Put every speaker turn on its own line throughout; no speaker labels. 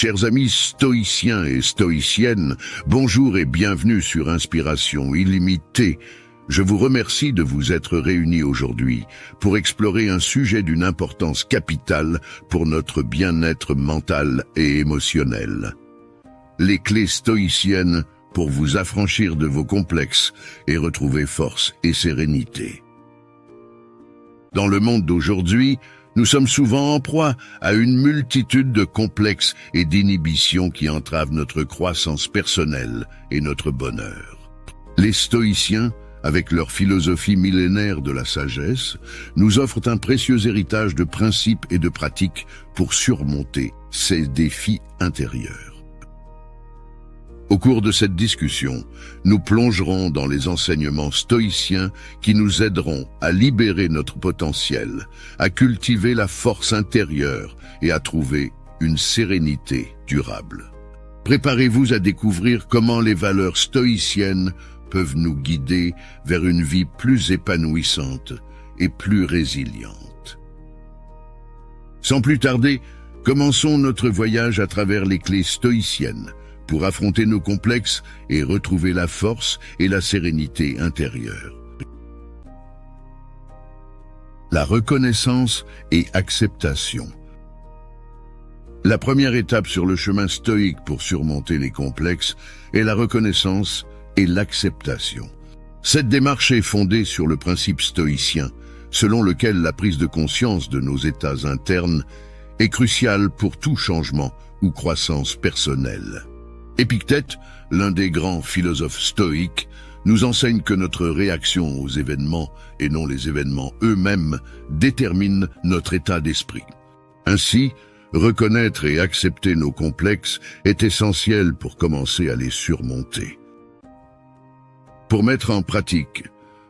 Chers amis stoïciens et stoïciennes, bonjour et bienvenue sur Inspiration illimitée. Je vous remercie de vous être réunis aujourd'hui pour explorer un sujet d'une importance capitale pour notre bien-être mental et émotionnel. Les clés stoïciennes pour vous affranchir de vos complexes et retrouver force et sérénité. Dans le monde d'aujourd'hui, nous sommes souvent en proie à une multitude de complexes et d'inhibitions qui entravent notre croissance personnelle et notre bonheur. Les stoïciens, avec leur philosophie millénaire de la sagesse, nous offrent un précieux héritage de principes et de pratiques pour surmonter ces défis intérieurs. Au cours de cette discussion, nous plongerons dans les enseignements stoïciens qui nous aideront à libérer notre potentiel, à cultiver la force intérieure et à trouver une sérénité durable. Préparez-vous à découvrir comment les valeurs stoïciennes peuvent nous guider vers une vie plus épanouissante et plus résiliente. Sans plus tarder, commençons notre voyage à travers les clés stoïciennes pour affronter nos complexes et retrouver la force et la sérénité intérieure. La reconnaissance et acceptation. La première étape sur le chemin stoïque pour surmonter les complexes est la reconnaissance et l'acceptation. Cette démarche est fondée sur le principe stoïcien, selon lequel la prise de conscience de nos états internes est cruciale pour tout changement ou croissance personnelle. Épictète, l'un des grands philosophes stoïques, nous enseigne que notre réaction aux événements, et non les événements eux-mêmes, détermine notre état d'esprit. Ainsi, reconnaître et accepter nos complexes est essentiel pour commencer à les surmonter. Pour mettre en pratique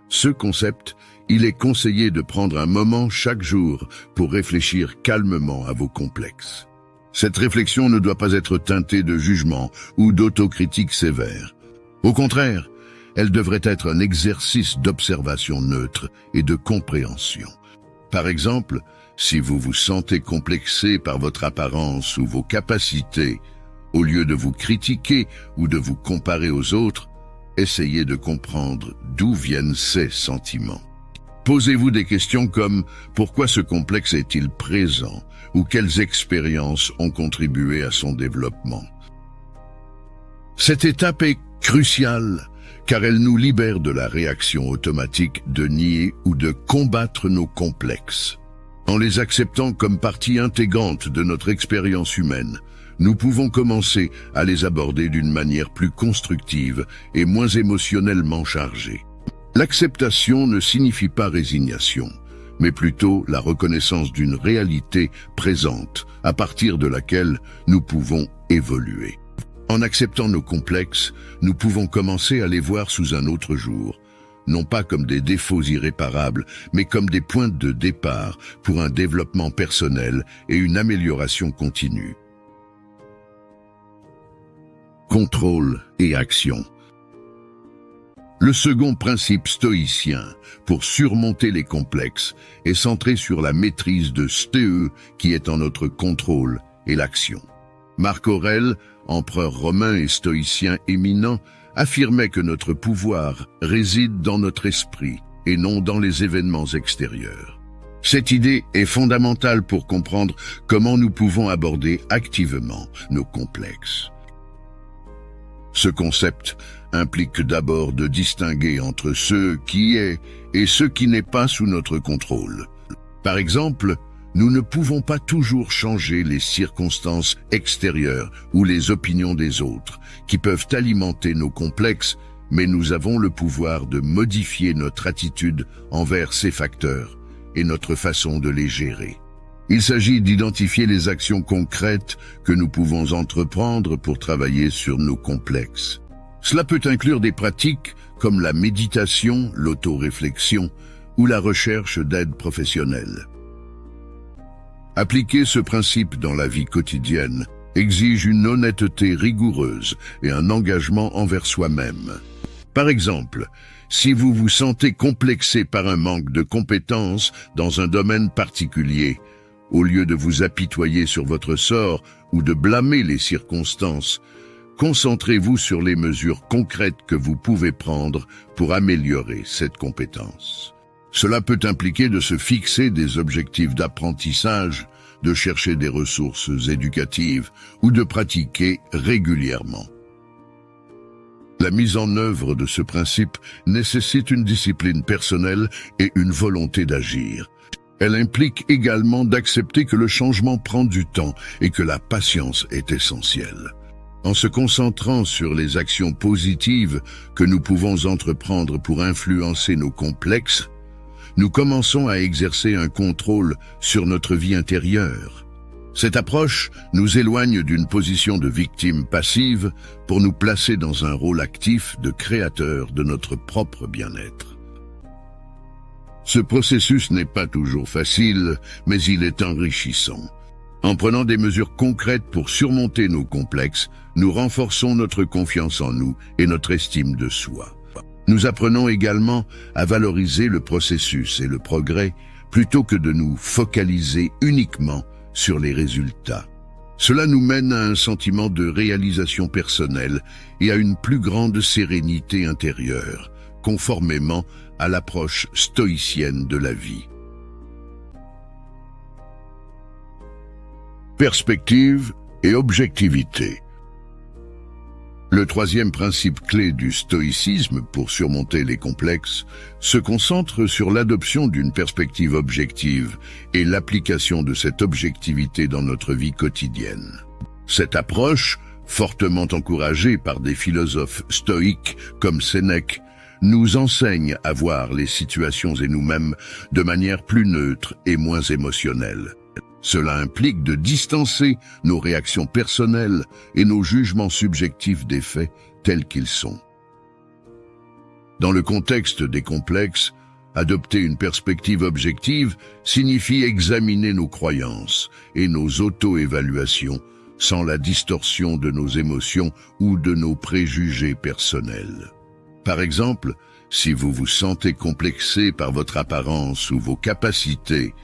ce concept, il est conseillé de prendre un moment chaque jour pour réfléchir calmement à vos complexes. Cette réflexion ne doit pas être teintée de jugement ou d'autocritique sévère. Au contraire, elle devrait être un exercice d'observation neutre et de compréhension. Par exemple, si vous vous sentez complexé par votre apparence ou vos capacités, au lieu de vous critiquer ou de vous comparer aux autres, essayez de comprendre d'où viennent ces sentiments. Posez-vous des questions comme « Pourquoi ce complexe est-il présent ?» ou « Quelles expériences ont contribué à son développement ?» Cette étape est cruciale car elle nous libère de la réaction automatique de nier ou de combattre nos complexes. En les acceptant comme partie intégrante de notre expérience humaine, nous pouvons commencer à les aborder d'une manière plus constructive et moins émotionnellement chargée. L'acceptation ne signifie pas résignation, mais plutôt la reconnaissance d'une réalité présente à partir de laquelle nous pouvons évoluer. En acceptant nos complexes, nous pouvons commencer à les voir sous un autre jour, non pas comme des défauts irréparables, mais comme des points de départ pour un développement personnel et une amélioration continue. Contrôle et action. Le second principe stoïcien pour surmonter les complexes est centré sur la maîtrise de ce qui est en notre contrôle et l'action. Marc Aurèle, empereur romain et stoïcien éminent, affirmait que notre pouvoir réside dans notre esprit et non dans les événements extérieurs. Cette idée est fondamentale pour comprendre comment nous pouvons aborder activement nos complexes. Ce concept implique d'abord de distinguer entre ce qui est et ce qui n'est pas sous notre contrôle. Par exemple, nous ne pouvons pas toujours changer les circonstances extérieures ou les opinions des autres, qui peuvent alimenter nos complexes, mais nous avons le pouvoir de modifier notre attitude envers ces facteurs et notre façon de les gérer. Il s'agit d'identifier les actions concrètes que nous pouvons entreprendre pour travailler sur nos complexes. Cela peut inclure des pratiques comme la méditation, l'autoréflexion ou la recherche d'aide professionnelle. Appliquer ce principe dans la vie quotidienne exige une honnêteté rigoureuse et un engagement envers soi-même. Par exemple, si vous vous sentez complexé par un manque de compétences dans un domaine particulier, au lieu de vous apitoyer sur votre sort ou de blâmer les circonstances, concentrez-vous sur les mesures concrètes que vous pouvez prendre pour améliorer cette compétence. Cela peut impliquer de se fixer des objectifs d'apprentissage, de chercher des ressources éducatives ou de pratiquer régulièrement. La mise en œuvre de ce principe nécessite une discipline personnelle et une volonté d'agir. Elle implique également d'accepter que le changement prend du temps et que la patience est essentielle. En se concentrant sur les actions positives que nous pouvons entreprendre pour influencer nos complexes, nous commençons à exercer un contrôle sur notre vie intérieure. Cette approche nous éloigne d'une position de victime passive pour nous placer dans un rôle actif de créateur de notre propre bien-être. Ce processus n'est pas toujours facile, mais il est enrichissant. En prenant des mesures concrètes pour surmonter nos complexes, nous renforçons notre confiance en nous et notre estime de soi. Nous apprenons également à valoriser le processus et le progrès plutôt que de nous focaliser uniquement sur les résultats. Cela nous mène à un sentiment de réalisation personnelle et à une plus grande sérénité intérieure, conformément à l'approche stoïcienne de la vie. Perspective et objectivité. Le troisième principe clé du stoïcisme pour surmonter les complexes se concentre sur l'adoption d'une perspective objective et l'application de cette objectivité dans notre vie quotidienne. Cette approche, fortement encouragée par des philosophes stoïques comme Sénèque, nous enseigne à voir les situations et nous-mêmes de manière plus neutre et moins émotionnelle. Cela implique de distancer nos réactions personnelles et nos jugements subjectifs des faits tels qu'ils sont. Dans le contexte des complexes, adopter une perspective objective signifie examiner nos croyances et nos auto-évaluations sans la distorsion de nos émotions ou de nos préjugés personnels. Par exemple, si vous vous sentez complexé par votre apparence ou vos capacités,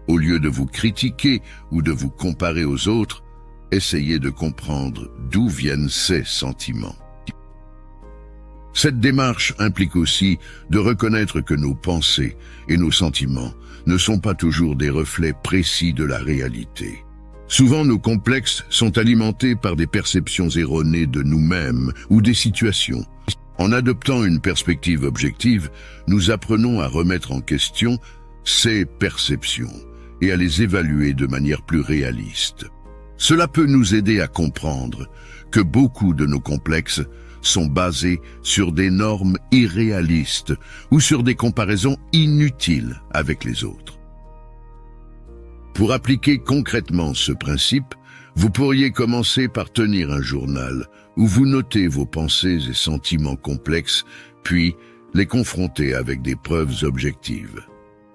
au lieu de vous critiquer ou de vous comparer aux autres, essayez de comprendre d'où viennent ces sentiments. Cette démarche implique aussi de reconnaître que nos pensées et nos sentiments ne sont pas toujours des reflets précis de la réalité. Souvent, nos complexes sont alimentés par des perceptions erronées de nous-mêmes ou des situations. En adoptant une perspective objective, nous apprenons à remettre en question ces perceptions et à les évaluer de manière plus réaliste. Cela peut nous aider à comprendre que beaucoup de nos complexes sont basés sur des normes irréalistes ou sur des comparaisons inutiles avec les autres. Pour appliquer concrètement ce principe, vous pourriez commencer par tenir un journal où vous notez vos pensées et sentiments complexes, puis les confronter avec des preuves objectives.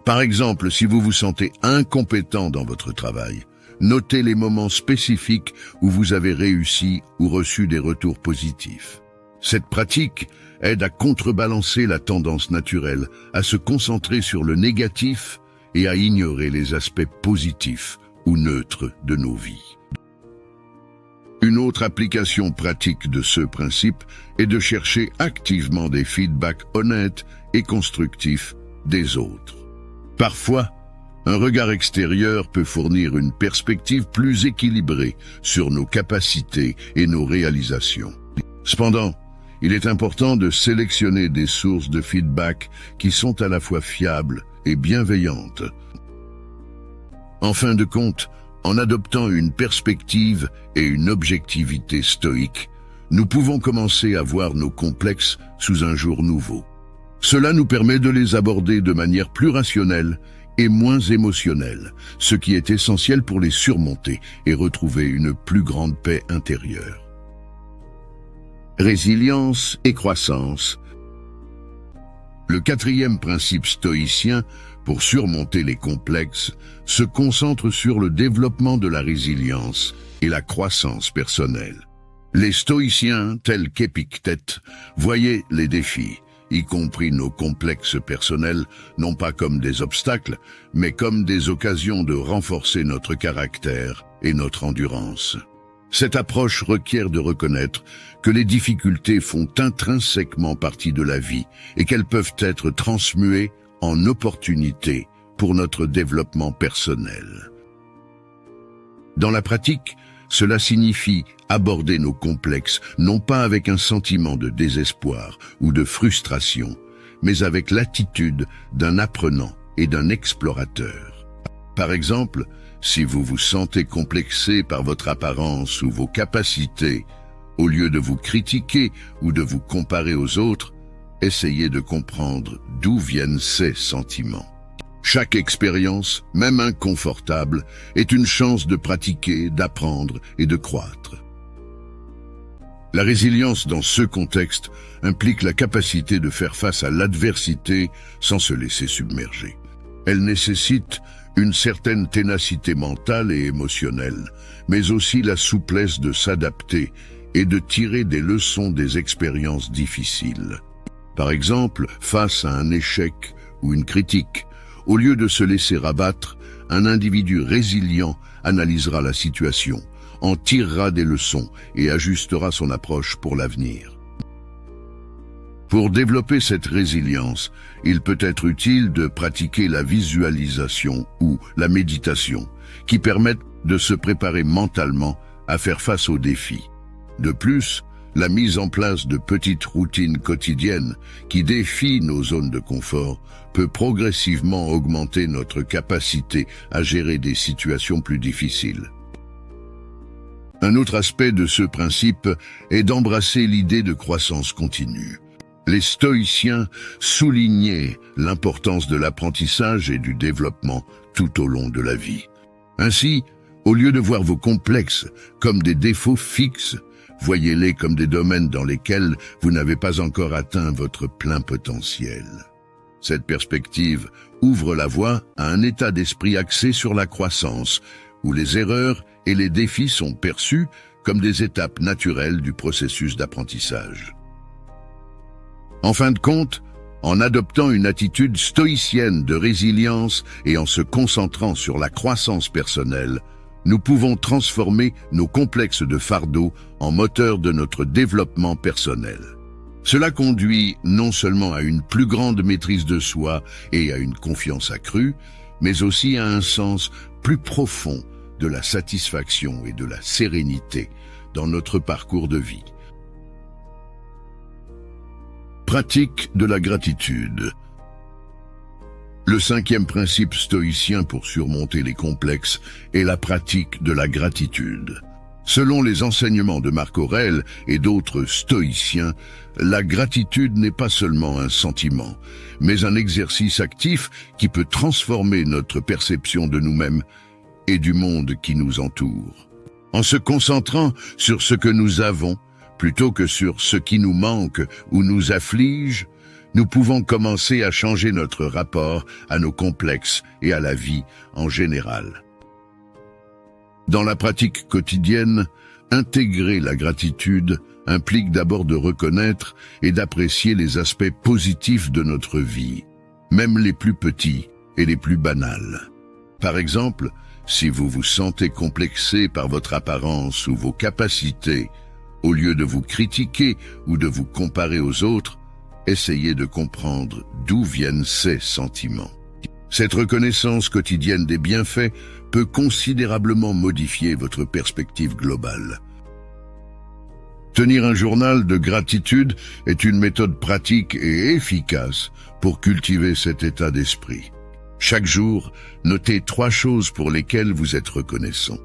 Par exemple, si vous vous sentez incompétent dans votre travail, notez les moments spécifiques où vous avez réussi ou reçu des retours positifs. Cette pratique aide à contrebalancer la tendance naturelle à se concentrer sur le négatif et à ignorer les aspects positifs ou neutres de nos vies. Une autre application pratique de ce principe est de chercher activement des feedbacks honnêtes et constructifs des autres. Parfois, un regard extérieur peut fournir une perspective plus équilibrée sur nos capacités et nos réalisations. Cependant, il est important de sélectionner des sources de feedback qui sont à la fois fiables et bienveillantes. En fin de compte, en adoptant une perspective et une objectivité stoïque, nous pouvons commencer à voir nos complexes sous un jour nouveau. Cela nous permet de les aborder de manière plus rationnelle et moins émotionnelle, ce qui est essentiel pour les surmonter et retrouver une plus grande paix intérieure. Résilience et croissance. Le quatrième principe stoïcien pour surmonter les complexes se concentre sur le développement de la résilience et la croissance personnelle. Les stoïciens, tels qu'Épictète, voyaient les défis, y compris nos complexes personnels, non pas comme des obstacles, mais comme des occasions de renforcer notre caractère et notre endurance. Cette approche requiert de reconnaître que les difficultés font intrinsèquement partie de la vie et qu'elles peuvent être transmuées en opportunités pour notre développement personnel. Dans la pratique, cela signifie aborder nos complexes non pas avec un sentiment de désespoir ou de frustration, mais avec l'attitude d'un apprenant et d'un explorateur. Par exemple, si vous vous sentez complexé par votre apparence ou vos capacités, au lieu de vous critiquer ou de vous comparer aux autres, essayez de comprendre d'où viennent ces sentiments. Chaque expérience, même inconfortable, est une chance de pratiquer, d'apprendre et de croître. La résilience dans ce contexte implique la capacité de faire face à l'adversité sans se laisser submerger. Elle nécessite une certaine ténacité mentale et émotionnelle, mais aussi la souplesse de s'adapter et de tirer des leçons des expériences difficiles. Par exemple, face à un échec ou une critique, au lieu de se laisser abattre, un individu résilient analysera la situation, en tirera des leçons et ajustera son approche pour l'avenir. Pour développer cette résilience, il peut être utile de pratiquer la visualisation ou la méditation, qui permettent de se préparer mentalement à faire face aux défis. De plus, la mise en place de petites routines quotidiennes qui défient nos zones de confort peut progressivement augmenter notre capacité à gérer des situations plus difficiles. Un autre aspect de ce principe est d'embrasser l'idée de croissance continue. Les stoïciens soulignaient l'importance de l'apprentissage et du développement tout au long de la vie. Ainsi, au lieu de voir vos complexes comme des défauts fixes, voyez-les comme des domaines dans lesquels vous n'avez pas encore atteint votre plein potentiel. Cette perspective ouvre la voie à un état d'esprit axé sur la croissance, où les erreurs et les défis sont perçus comme des étapes naturelles du processus d'apprentissage. En fin de compte, en adoptant une attitude stoïcienne de résilience et en se concentrant sur la croissance personnelle, nous pouvons transformer nos complexes de fardeau en moteur de notre développement personnel. Cela conduit non seulement à une plus grande maîtrise de soi et à une confiance accrue, mais aussi à un sens plus profond de la satisfaction et de la sérénité dans notre parcours de vie. Pratique de la gratitude. Le cinquième principe stoïcien pour surmonter les complexes est la pratique de la gratitude. Selon les enseignements de Marc Aurèle et d'autres stoïciens, la gratitude n'est pas seulement un sentiment, mais un exercice actif qui peut transformer notre perception de nous-mêmes et du monde qui nous entoure. En se concentrant sur ce que nous avons, plutôt que sur ce qui nous manque ou nous afflige, nous pouvons commencer à changer notre rapport à nos complexes et à la vie en général. Dans la pratique quotidienne, intégrer la gratitude implique d'abord de reconnaître et d'apprécier les aspects positifs de notre vie, même les plus petits et les plus banals. Par exemple, si vous vous sentez complexé par votre apparence ou vos capacités, au lieu de vous critiquer ou de vous comparer aux autres, essayez de comprendre d'où viennent ces sentiments. Cette reconnaissance quotidienne des bienfaits peut considérablement modifier votre perspective globale. Tenir un journal de gratitude est une méthode pratique et efficace pour cultiver cet état d'esprit. Chaque jour, notez 3 choses pour lesquelles vous êtes reconnaissant.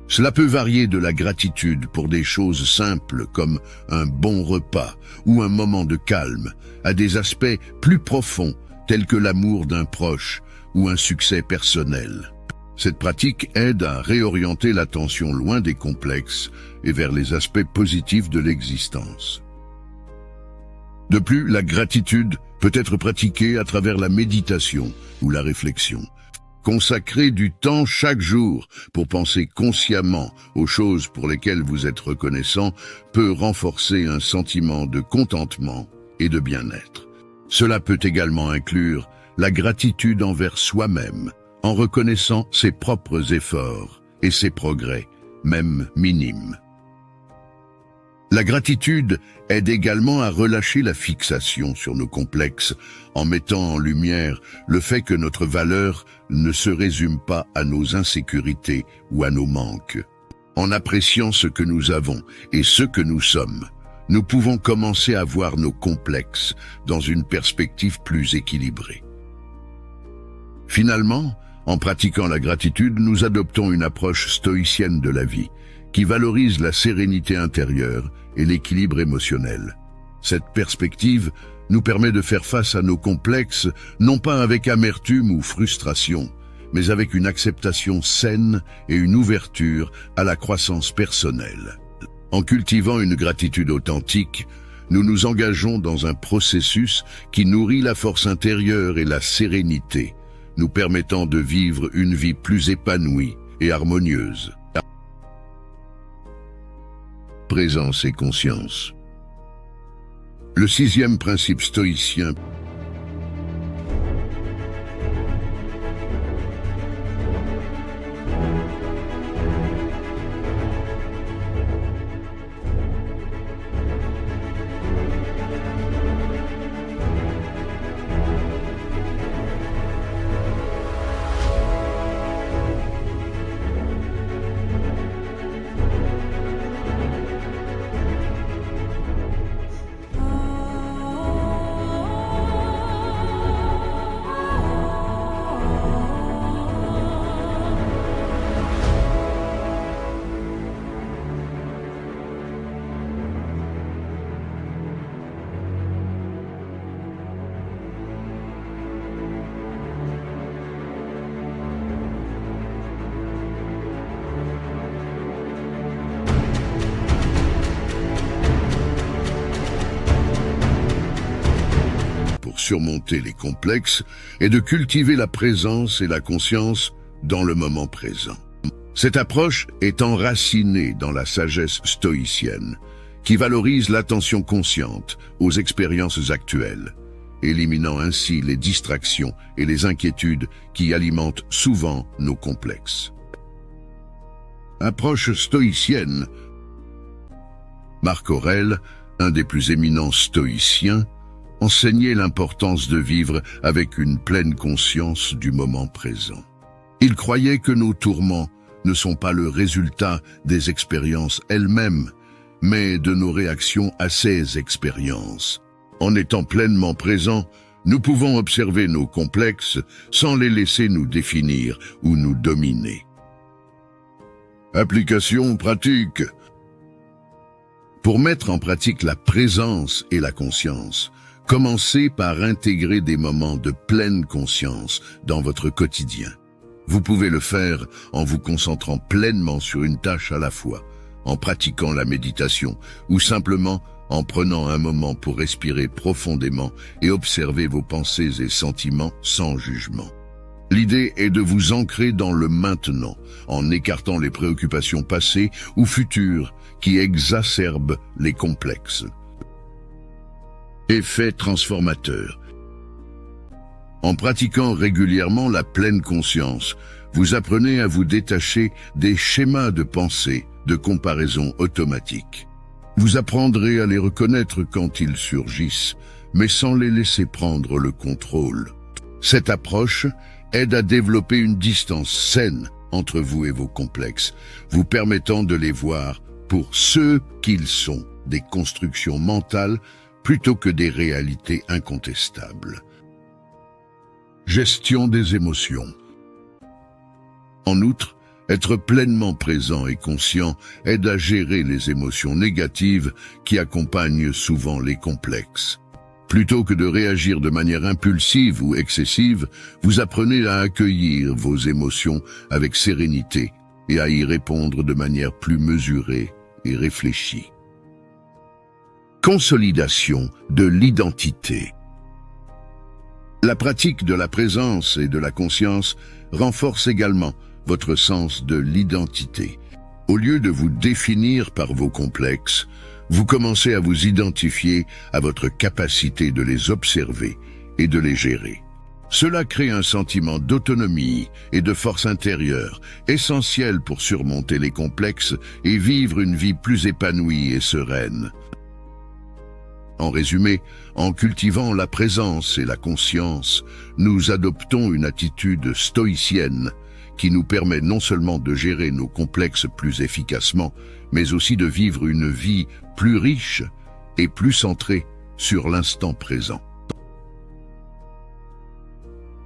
Cela peut varier de la gratitude pour des choses simples comme un bon repas ou un moment de calme, à des aspects plus profonds tels que l'amour d'un proche ou un succès personnel. Cette pratique aide à réorienter l'attention loin des complexes et vers les aspects positifs de l'existence. De plus, la gratitude peut être pratiquée à travers la méditation ou la réflexion. Consacrez du temps chaque jour pour penser consciemment aux choses pour lesquelles vous êtes reconnaissant peut renforcer un sentiment de contentement et de bien-être. Cela peut également inclure la gratitude envers soi-même, en reconnaissant ses propres efforts et ses progrès, même minimes. La gratitude aide également à relâcher la fixation sur nos complexes en mettant en lumière le fait que notre valeur ne se résume pas à nos insécurités ou à nos manques. En appréciant ce que nous avons et ce que nous sommes, nous pouvons commencer à voir nos complexes dans une perspective plus équilibrée. Finalement, en pratiquant la gratitude, nous adoptons une approche stoïcienne de la vie, qui valorise la sérénité intérieure et l'équilibre émotionnel. Cette perspective nous permet de faire face à nos complexes, non pas avec amertume ou frustration, mais avec une acceptation saine et une ouverture à la croissance personnelle. En cultivant une gratitude authentique, nous nous engageons dans un processus qui nourrit la force intérieure et la sérénité, nous permettant de vivre une vie plus épanouie et harmonieuse. Présence et conscience. Le 6e principe stoïcien. Surmonter les complexes et de cultiver la présence et la conscience dans le moment présent. Cette approche est enracinée dans la sagesse stoïcienne, qui valorise l'attention consciente aux expériences actuelles, éliminant ainsi les distractions et les inquiétudes qui alimentent souvent nos complexes. Approche stoïcienne. Marc Aurèle, un des plus éminents stoïciens, enseignait l'importance de vivre avec une pleine conscience du moment présent. Il croyait que nos tourments ne sont pas le résultat des expériences elles-mêmes, mais de nos réactions à ces expériences. En étant pleinement présents, nous pouvons observer nos complexes sans les laisser nous définir ou nous dominer. Application pratique. Pour mettre en pratique la présence et la conscience, commencez par intégrer des moments de pleine conscience dans votre quotidien. Vous pouvez le faire en vous concentrant pleinement sur une tâche à la fois, en pratiquant la méditation ou simplement en prenant un moment pour respirer profondément et observer vos pensées et sentiments sans jugement. L'idée est de vous ancrer dans le maintenant, en écartant les préoccupations passées ou futures qui exacerbent les complexes. Effet transformateur. En pratiquant régulièrement la pleine conscience, vous apprenez à vous détacher des schémas de pensée, de comparaison automatique. Vous apprendrez à les reconnaître quand ils surgissent, mais sans les laisser prendre le contrôle. Cette approche aide à développer une distance saine entre vous et vos complexes, vous permettant de les voir pour ce qu'ils sont, des constructions mentales plutôt que des réalités incontestables. Gestion des émotions. En outre, être pleinement présent et conscient aide à gérer les émotions négatives qui accompagnent souvent les complexes. Plutôt que de réagir de manière impulsive ou excessive, vous apprenez à accueillir vos émotions avec sérénité et à y répondre de manière plus mesurée et réfléchie. Consolidation de l'identité. La pratique de la présence et de la conscience renforce également votre sens de l'identité. Au lieu de vous définir par vos complexes, vous commencez à vous identifier à votre capacité de les observer et de les gérer. Cela crée un sentiment d'autonomie et de force intérieure, essentiel pour surmonter les complexes et vivre une vie plus épanouie et sereine. En résumé, en cultivant la présence et la conscience, nous adoptons une attitude stoïcienne qui nous permet non seulement de gérer nos complexes plus efficacement, mais aussi de vivre une vie plus riche et plus centrée sur l'instant présent.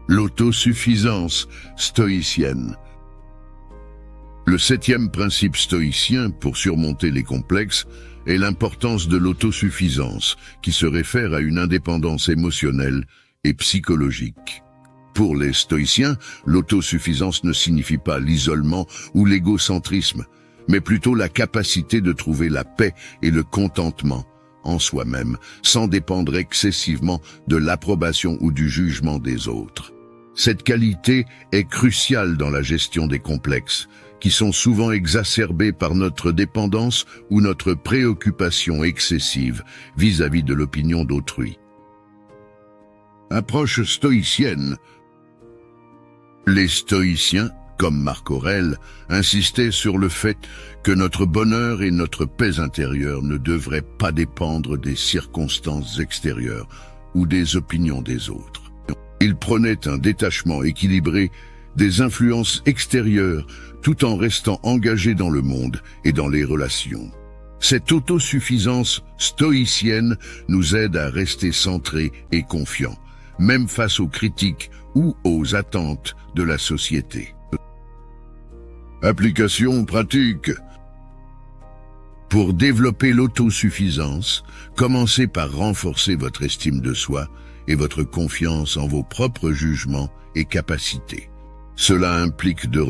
L'autosuffisance stoïcienne. Le 7e principe stoïcien pour surmonter les complexes est l'importance de l'autosuffisance, qui se réfère à une indépendance émotionnelle et psychologique. Pour les stoïciens, l'autosuffisance ne signifie pas l'isolement ou l'égocentrisme, mais plutôt la capacité de trouver la paix et le contentement en soi-même, sans dépendre excessivement de l'approbation ou du jugement des autres. Cette qualité est cruciale dans la gestion des complexes, qui sont souvent exacerbés par notre dépendance ou notre préoccupation excessive vis-à-vis de l'opinion d'autrui. Approche stoïcienne. Les stoïciens, comme Marc Aurèle, insistaient sur le fait que notre bonheur et notre paix intérieure ne devraient pas dépendre des circonstances extérieures ou des opinions des autres. Ils prônaient un détachement équilibré des influences extérieures tout en restant engagés dans le monde et dans les relations. Cette autosuffisance stoïcienne nous aide à rester centrés et confiants, même face aux critiques ou aux attentes de la société. Application pratique. Pour développer l'autosuffisance, commencez par renforcer votre estime de soi et votre confiance en vos propres jugements et capacités. Cela implique de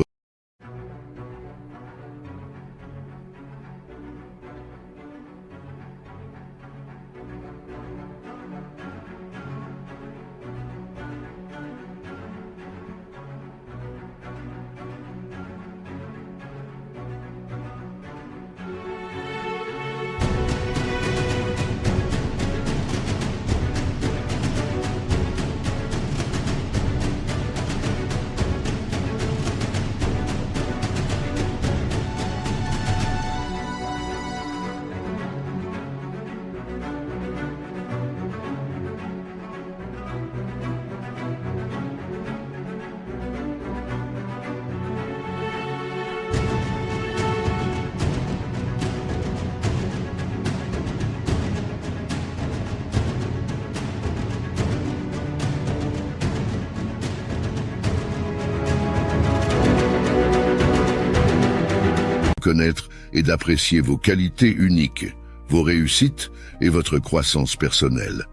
connaître et d'apprécier vos qualités uniques, vos réussites et votre croissance personnelle.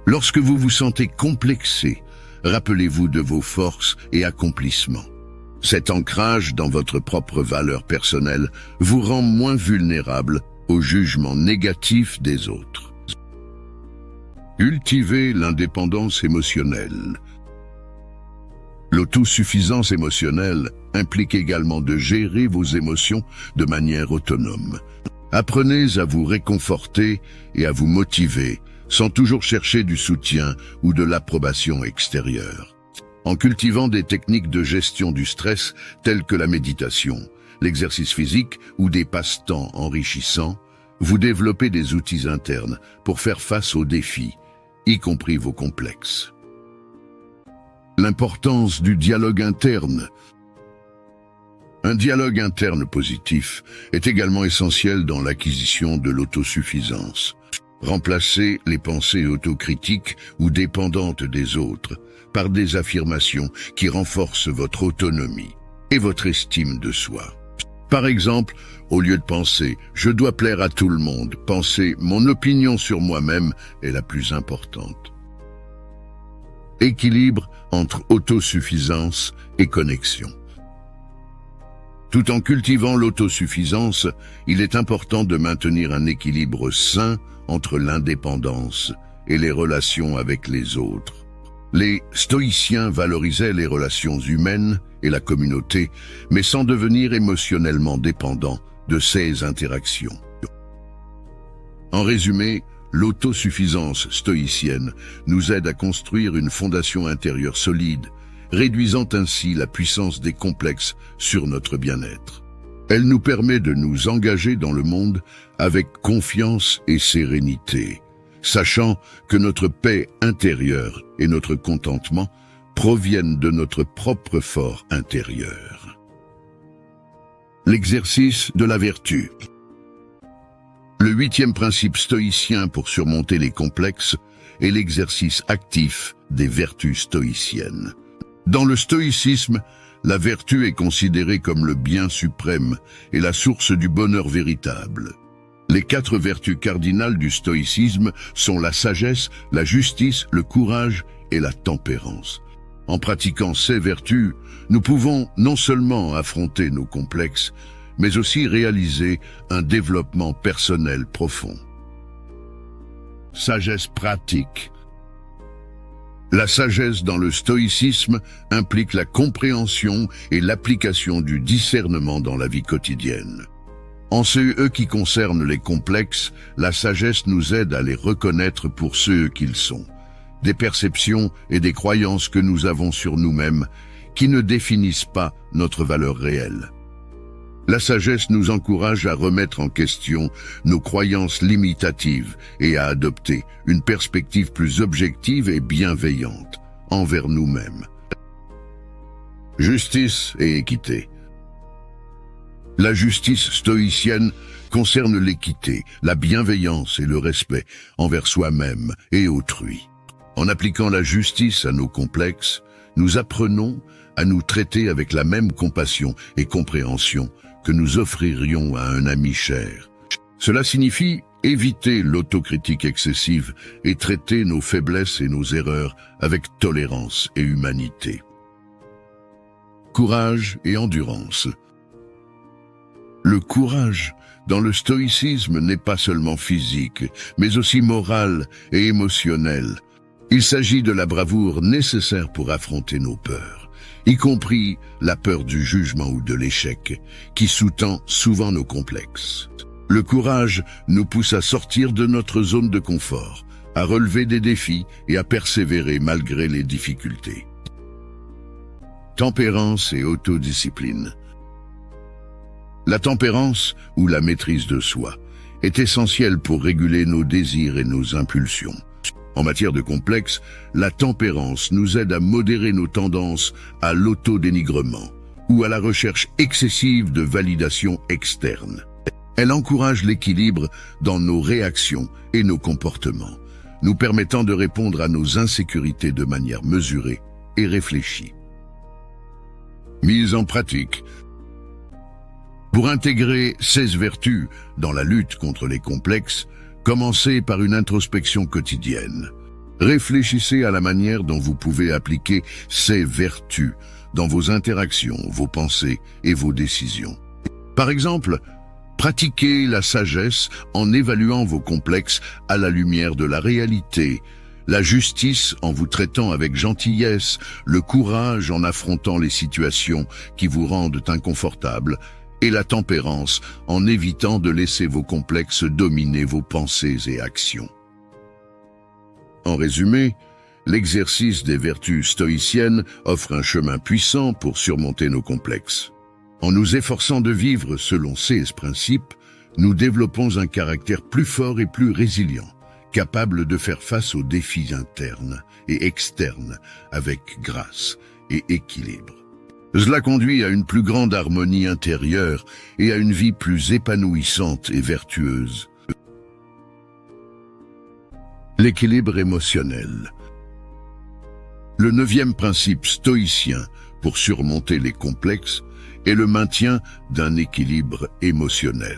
Lorsque vous vous sentez complexé, rappelez-vous de vos forces et accomplissements. Cet ancrage dans votre propre valeur personnelle vous rend moins vulnérable au jugement négatif des autres. Cultivez l'indépendance émotionnelle. L'autosuffisance émotionnelle implique également de gérer vos émotions de manière autonome. Apprenez à vous réconforter et à vous motiver sans toujours chercher du soutien ou de l'approbation extérieure. En cultivant des techniques de gestion du stress telles que la méditation, l'exercice physique ou des passe-temps enrichissants, vous développez des outils internes pour faire face aux défis, y compris vos complexes. L'importance du dialogue interne. Un dialogue interne positif est également essentiel dans l'acquisition de l'autosuffisance. Remplacez les pensées autocritiques ou dépendantes des autres par des affirmations qui renforcent votre autonomie et votre estime de soi. Par exemple, au lieu de penser « je dois plaire à tout le monde », pensez « mon opinion sur moi-même est la plus importante ». Équilibre entre autosuffisance et connexion. Tout en cultivant l'autosuffisance, il est important de maintenir un équilibre sain entre l'indépendance et les relations avec les autres. Les stoïciens valorisaient les relations humaines et la communauté, mais sans devenir émotionnellement dépendants de ces interactions. En résumé, L'autosuffisance stoïcienne nous aide à construire une fondation intérieure solide, réduisant ainsi la puissance des complexes sur notre bien-être. Elle nous permet de nous engager dans le monde avec confiance et sérénité, sachant que notre paix intérieure et notre contentement proviennent de notre propre fort intérieur. L'exercice de la vertu. Le 8e principe stoïcien pour surmonter les complexes est l'exercice actif des vertus stoïciennes. Dans le stoïcisme, la vertu est considérée comme le bien suprême et la source du bonheur véritable. Les 4 vertus cardinales du stoïcisme sont la sagesse, la justice, le courage et la tempérance. En pratiquant ces vertus, nous pouvons non seulement affronter nos complexes, mais aussi réaliser un développement personnel profond. Sagesse pratique. La sagesse dans le stoïcisme implique la compréhension et l'application du discernement dans la vie quotidienne. En ce qui concerne les complexes, la sagesse nous aide à les reconnaître pour ceux qu'ils sont, des perceptions et des croyances que nous avons sur nous-mêmes qui ne définissent pas notre valeur réelle. La sagesse nous encourage à remettre en question nos croyances limitatives et à adopter une perspective plus objective et bienveillante envers nous-mêmes. Justice et équité. La justice stoïcienne concerne l'équité, la bienveillance et le respect envers soi-même et autrui. En appliquant la justice à nos complexes, nous apprenons à nous traiter avec la même compassion et compréhension que nous offririons à un ami cher. Cela signifie éviter l'autocritique excessive et traiter nos faiblesses et nos erreurs avec tolérance et humanité. Courage et endurance. Le courage dans le stoïcisme n'est pas seulement physique, mais aussi moral et émotionnel. Il s'agit de la bravoure nécessaire pour affronter nos peurs, y compris la peur du jugement ou de l'échec, qui sous-tend souvent nos complexes. Le courage nous pousse à sortir de notre zone de confort, à relever des défis et à persévérer malgré les difficultés. Tempérance et autodiscipline. La tempérance, ou la maîtrise de soi, est essentielle pour réguler nos désirs et nos impulsions. En matière de complexe, la tempérance nous aide à modérer nos tendances à l'autodénigrement ou à la recherche excessive de validation externe. Elle encourage l'équilibre dans nos réactions et nos comportements, nous permettant de répondre à nos insécurités de manière mesurée et réfléchie. Mise en pratique. Pour intégrer 16 vertus dans la lutte contre les complexes, commencez par une introspection quotidienne. Réfléchissez à la manière dont vous pouvez appliquer ces vertus dans vos interactions, vos pensées et vos décisions. Par exemple, pratiquez la sagesse en évaluant vos complexes à la lumière de la réalité, la justice en vous traitant avec gentillesse, le courage en affrontant les situations qui vous rendent inconfortable, et la tempérance en évitant de laisser vos complexes dominer vos pensées et actions. En résumé, l'exercice des vertus stoïciennes offre un chemin puissant pour surmonter nos complexes. En nous efforçant de vivre selon ces principes, nous développons un caractère plus fort et plus résilient, capable de faire face aux défis internes et externes avec grâce et équilibre. Cela conduit à une plus grande harmonie intérieure et à une vie plus épanouissante et vertueuse. L'équilibre émotionnel. Le 9e principe stoïcien pour surmonter les complexes est le maintien d'un équilibre émotionnel.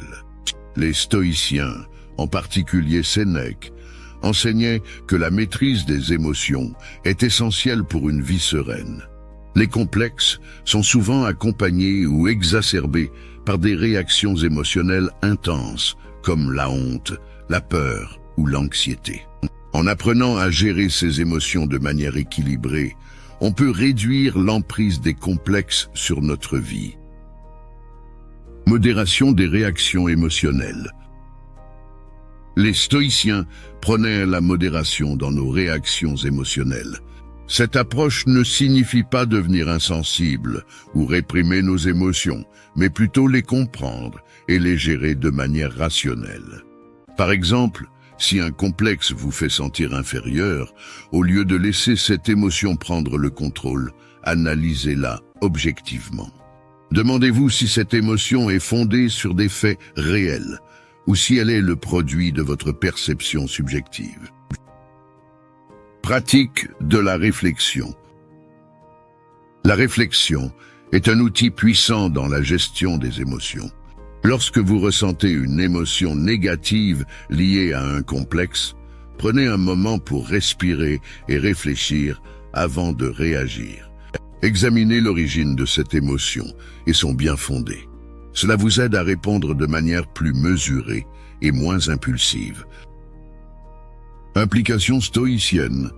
Les stoïciens, en particulier Sénèque, enseignaient que la maîtrise des émotions est essentielle pour une vie sereine. Les complexes sont souvent accompagnés ou exacerbés par des réactions émotionnelles intenses, comme la honte, la peur ou l'anxiété. En apprenant à gérer ces émotions de manière équilibrée, on peut réduire l'emprise des complexes sur notre vie. Modération des réactions émotionnelles. Les stoïciens prenaient la modération dans nos réactions émotionnelles. Cette approche ne signifie pas devenir insensible ou réprimer nos émotions, mais plutôt les comprendre et les gérer de manière rationnelle. Par exemple, si un complexe vous fait sentir inférieur, au lieu de laisser cette émotion prendre le contrôle, analysez-la objectivement. Demandez-vous si cette émotion est fondée sur des faits réels ou si elle est le produit de votre perception subjective. Pratique de la réflexion. La réflexion est un outil puissant dans la gestion des émotions. Lorsque vous ressentez une émotion négative liée à un complexe, prenez un moment pour respirer et réfléchir avant de réagir. Examinez l'origine de cette émotion et son bien-fondé. Cela vous aide à répondre de manière plus mesurée et moins impulsive. Implication stoïcienne.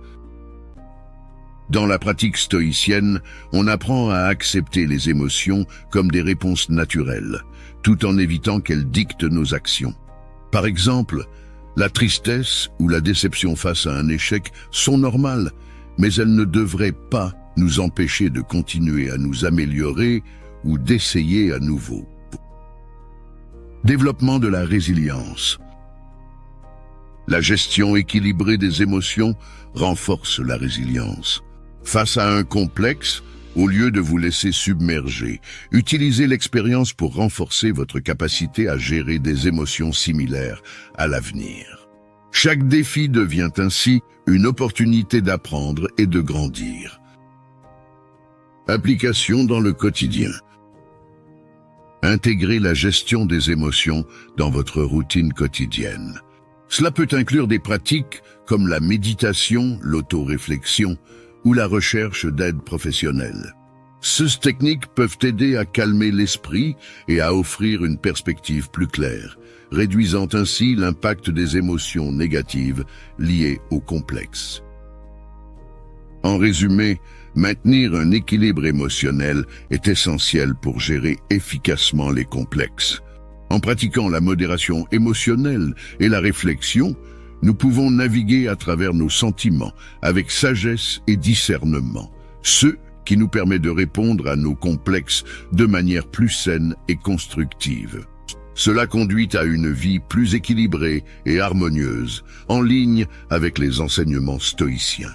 Dans la pratique stoïcienne, on apprend à accepter les émotions comme des réponses naturelles, tout en évitant qu'elles dictent nos actions. Par exemple, la tristesse ou la déception face à un échec sont normales, mais elles ne devraient pas nous empêcher de continuer à nous améliorer ou d'essayer à nouveau. Développement de la résilience. La gestion équilibrée des émotions renforce la résilience. Face à un complexe, au lieu de vous laisser submerger, utilisez l'expérience pour renforcer votre capacité à gérer des émotions similaires à l'avenir. Chaque défi devient ainsi une opportunité d'apprendre et de grandir. Application dans le quotidien. Intégrez la gestion des émotions dans votre routine quotidienne. Cela peut inclure des pratiques comme la méditation, l'autoréflexion ou la recherche d'aide professionnelle. Ces techniques peuvent aider à calmer l'esprit et à offrir une perspective plus claire, réduisant ainsi l'impact des émotions négatives liées au complexe. En résumé, maintenir un équilibre émotionnel est essentiel pour gérer efficacement les complexes. En pratiquant la modération émotionnelle et la réflexion, nous pouvons naviguer à travers nos sentiments avec sagesse et discernement, ce qui nous permet de répondre à nos complexes de manière plus saine et constructive. Cela conduit à une vie plus équilibrée et harmonieuse, en ligne avec les enseignements stoïciens.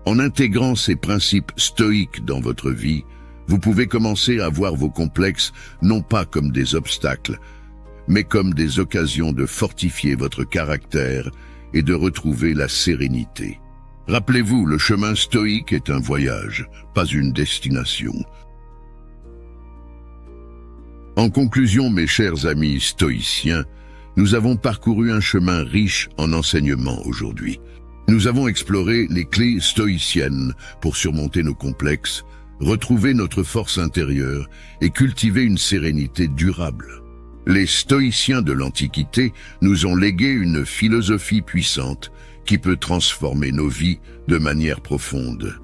En intégrant ces principes stoïques dans votre vie, vous pouvez commencer à voir vos complexes non pas comme des obstacles, mais comme des occasions de fortifier votre caractère et de retrouver la sérénité. Rappelez-vous, le chemin stoïque est un voyage, pas une destination. En conclusion, mes chers amis stoïciens, nous avons parcouru un chemin riche en enseignements aujourd'hui. Nous avons exploré les clés stoïciennes pour surmonter nos complexes, retrouver notre force intérieure et cultiver une sérénité durable. Les stoïciens de l'Antiquité nous ont légué une philosophie puissante qui peut transformer nos vies de manière profonde.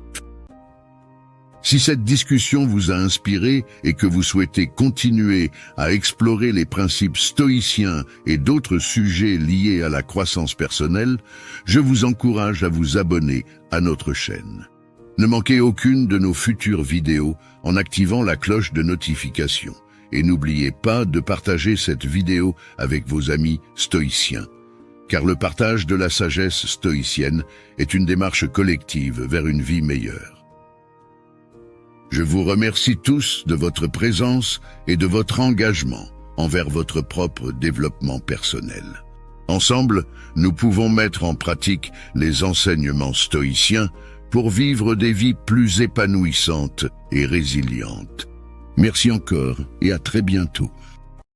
Si cette discussion vous a inspiré et que vous souhaitez continuer à explorer les principes stoïciens et d'autres sujets liés à la croissance personnelle, je vous encourage à vous abonner à notre chaîne. Ne manquez aucune de nos futures vidéos en activant la cloche de notification. Et n'oubliez pas de partager cette vidéo avec vos amis stoïciens, car le partage de la sagesse stoïcienne est une démarche collective vers une vie meilleure. Je vous remercie tous de votre présence et de votre engagement envers votre propre développement personnel. Ensemble, nous pouvons mettre en pratique les enseignements stoïciens pour vivre des vies plus épanouissantes et résilientes. Merci encore et à très bientôt.